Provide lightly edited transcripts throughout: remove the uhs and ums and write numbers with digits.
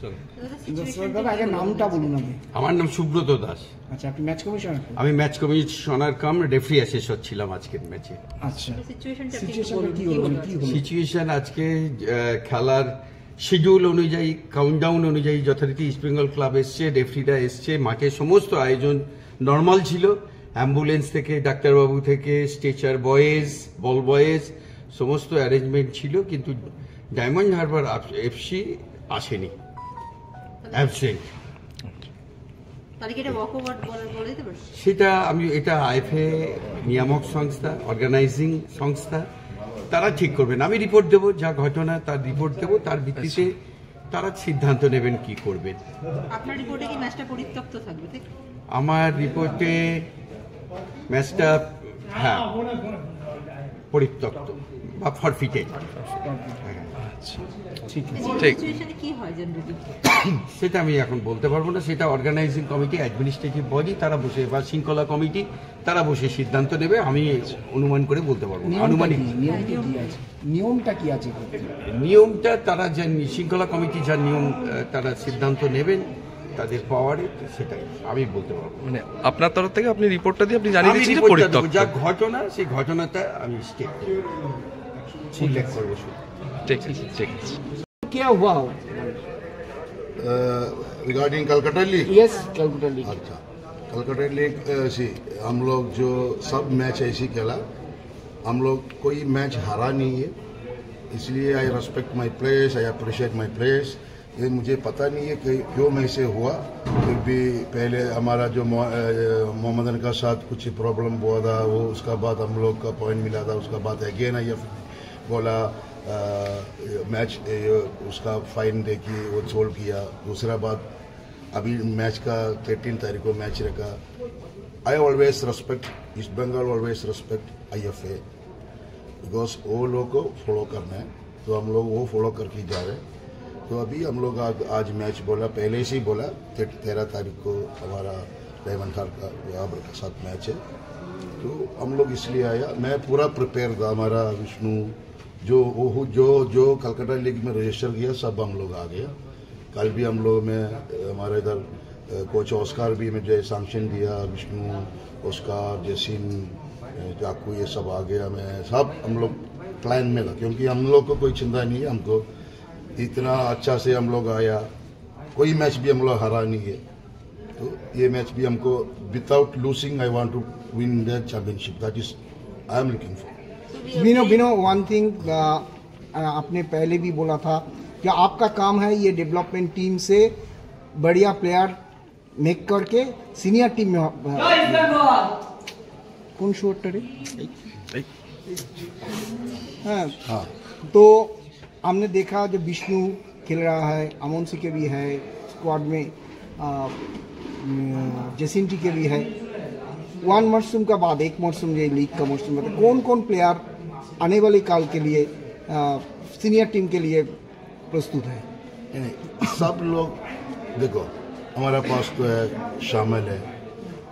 দাদা আগে নামটা বলুন। আমার নাম সুব্রত দাস। আচ্ছা, আপনি ম্যাচ কমিশনার? আমি ম্যাচ কমিশনার কাম রেফারি অ্যাসেসর ছিলাম আজকের ম্যাচে। আচ্ছা, সিচুয়েশন আজকে খেলার শিডিউল অনুযায়ী, কাউন্টডাউন অনুযায়ী যথারীতি ইস্ট বেঙ্গল ক্লাব এসছে, রেফারিরা এসছে, মাঠের সমস্ত আয়োজন নর্মাল ছিল। অ্যাম্বুলেন্স থেকে, ডাক্তারবাবু থেকে, স্ট্রেচার বয়েজ, বল বয়েজ সমস্ত অ্যারেঞ্জমেন্ট ছিল, কিন্তু ডায়মন্ড হারবার এফসি আসেনি, অ্যাবসেন্ট। সেটা এটা আইএফএ নিয়ামক সংস্থা, অর্গানাইজিং সংস্থা, তারা ঠিক করবেন। আমি রিপোর্ট দেবো, যা ঘটনা তার রিপোর্ট দেবো, তার ভিত্তিতে তারা সিদ্ধান্ত নেবেন কি করবেন। আপনার রিপোর্টে কি ম্যাচটা পরিত্যক্ত থাকবে? আমার রিপোর্টে ম্যাচটা পরিত্যক্ত বা ফরফিটেড। সেটা আমি এখন বলতে পারবো না, সেটা অর্গানাইজিং কমিটি, অ্যাডমিনিস্ট্রেটিভ বডি তারা বসে, বা শৃঙ্খলা কমিটি তারা বসে সিদ্ধান্ত নেবে। আমি অনুমান করে বলতে পারবো না। আনুমানিক নিয়মটা কি আছে? নিয়মটা তারা যে শৃঙ্খলা কমিটি যা নিয়ম তারা সিদ্ধান্ত নেবেন তাদের পাওয়ারে, সেটাই আমি বলতে পারবো। মানে আপনার তরফ থেকে আপনি রিপোর্টটা দিয়ে আপনি জানিয়ে দিচ্ছেন যা ঘটনা, সেই ঘটনাটা আমি উল্লেখ করবো। ঠিক আছে, ঠিক আছে। क्या हुआ regarding Calcutta league? Yes, Calcutta league. अच्छा, कलकत्ता लीग सी हम लोग जो सब मैच ऐसी खेला, हम लोग कोई मैच हारा नहीं है, इसलिए आई respect my players, I appreciate my players. ये मुझे पता नहीं है कि क्यों में से हुआ, फिर भी पहले हमारा जो मोहम्मदन का साथ कुछ प्रॉब्लम हुआ था, वो उसका बाद हम लोग का पॉइंट मिला था, उसका बाद अगेन आई बोला मैच उसका फाइन देखिए, वो सोल्व किया। दूसरा बात, अभी मैच का 13 तारीख को मैच रखा। I always respect East Bengal, always respect IFA, because वो लोग को फॉलो करना है, तो हम लोग वो फॉलो करके जा रहे हैं। तो अभी हम लोग आज मैच बोला, पहले से ही बोला 13 तारीख को हमारा डायमंड हार्बर के साथ मैच है, तो हम लोग इसलिए आया। मैं पूरा प्रिपेयर था, हमारा विष्णु जो कलकत्ता लीग में रजिस्टर किया, सब हम लोग आ गया। कल भी हम लोग में हमारे इधर कोच ऑस्कार भी मुझे सैंक्शन दिया, विष्णु, ऑस्कार, जैसिन, चाकू, ये सब आ गया। मैं सब हम लोग प्लान में था, क्योंकि हम लोग को कोई चिंता नहीं है, हमको इतना अच्छा से हम लोग आया, कोई मैच भी हम लोग हारा नहीं है। तो ये मैच भी हमको without losing I want to win the championship, that is I am looking for. Bino one thing, आपने पहले भी बोला था कि आपका काम है ये डेवलपमेंट टीम से बढ़िया प्लेयर मेक करके सीनियर टीम में कौन शॉट रे? हाँ, तो हमने देखा जो विष्णु खेल रहा है, अमन सिंह के भी है स्क्वाड में, जैसिंटी के भी है। वन मौसम का बाद, एक मौसम ये लीग का मौसम, कौन कौन प्लेयर आने वाले काल के लिए सीनियर टीम के लिए प्रस्तुत है? सब लोग देखो, हमारा पास तो है, शामिल है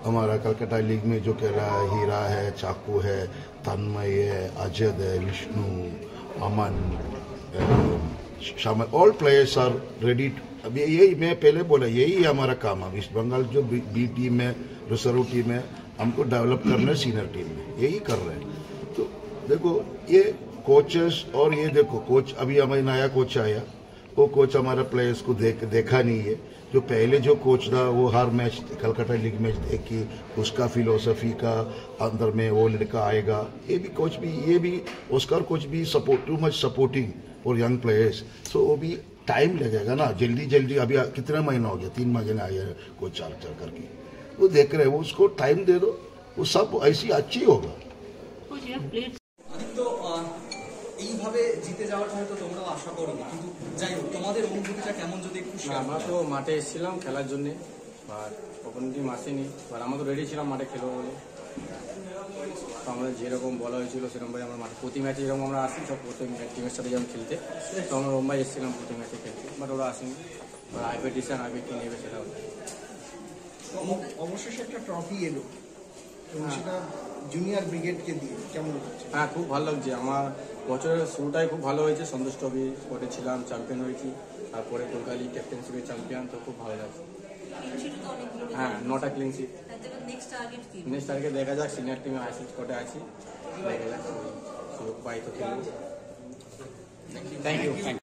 हमारा कलकत्ता लीग में जो कह रहा है, हीरा है, चाकू है, तन्मय है, अजय है, विष्णु, अमन, शामिल, ऑल प्लेयर्स आर रेडी। अब यही मैं पहले बोला, यही हमारा काम है। ईस्ट बंगाल जो बी टीम है, रिजर्व टीम है, हमको डेवलप करना है सीनियर टीम में, यही कर रहे हैं। तो देखो ये कोचेस, और ये देखो कोच, अभी हमारे नया कोच आया, वो कोच हमारा प्लेयर्स को देखा नहीं है। जो पहले जो कोच था वो हर मैच कलकत्ता लीग मैच देखी, उसका फिलोसफी का अंदर में वो लड़का आएगा। ये भी कोच भी, ये भी ऑस्कर कोच भी support, too much supporting for young players, so वो भी टाइम लगेगा ना। जल्दी अभी कितना महीना हो गया, 3 महीने आया कोच चार करके, वो देख रहे हैं, वो उसको टाइम दे दो, वो सब ऐसी अच्छी होगा। এইভাবে জিতে যাওয়াটা হয়তো তোমরাও আশা করোনি, কিন্তু যাই হোক তোমাদের অনুভূতিটা কেমন যদি একটু শেয়ার। আমরা তো মাঠে এসেছিলাম খেলার জন্য, আর অপোনেন্ট টিম আসেনি, আর আমরা তো রেডি ছিলাম মাঠে খেলবো বলে। তো আমাদের যেরকম বলা হয়েছিল সেরকমভাবে আমরা মাঠে প্রতি ম্যাচে যেরকম আমরা আসি, সব প্রতি টিমের সাথে যেমন খেলতে, তো আমরা রোমবাই এসেছিলাম প্রতি ম্যাচে খেলতে, বাট ওরা আসেনি। আইপি ডিসিশন আগে কি নেবে সেটা অবশেষে একটা ট্রফি এলো, সেটা জুনিয়র ব্রিগেডকে দিয়ে কেমন লাগছে? হ্যাঁ, খুব ভালো লাগছে। আমার বছরের শুরুটাই খুব ভালো হয়েছে, সন্তোষ ট্রফি স্পটে ছিলাম, চ্যাম্পিয়ন হয়েছি, তারপরে কলকাতা লিগ ক্যাপ্টেন্সিপে চ্যাম্পিয়ন, তো খুব ভালো লাগছে। হ্যাঁ, 9টা ক্লিন শিট। নেক্সট টার্গেট দেখা যাক, সিনিয়র টিমে আইসি স্পটে আছি, দেখা যাক সুযোগ পাই তো খেলবো। Thank you.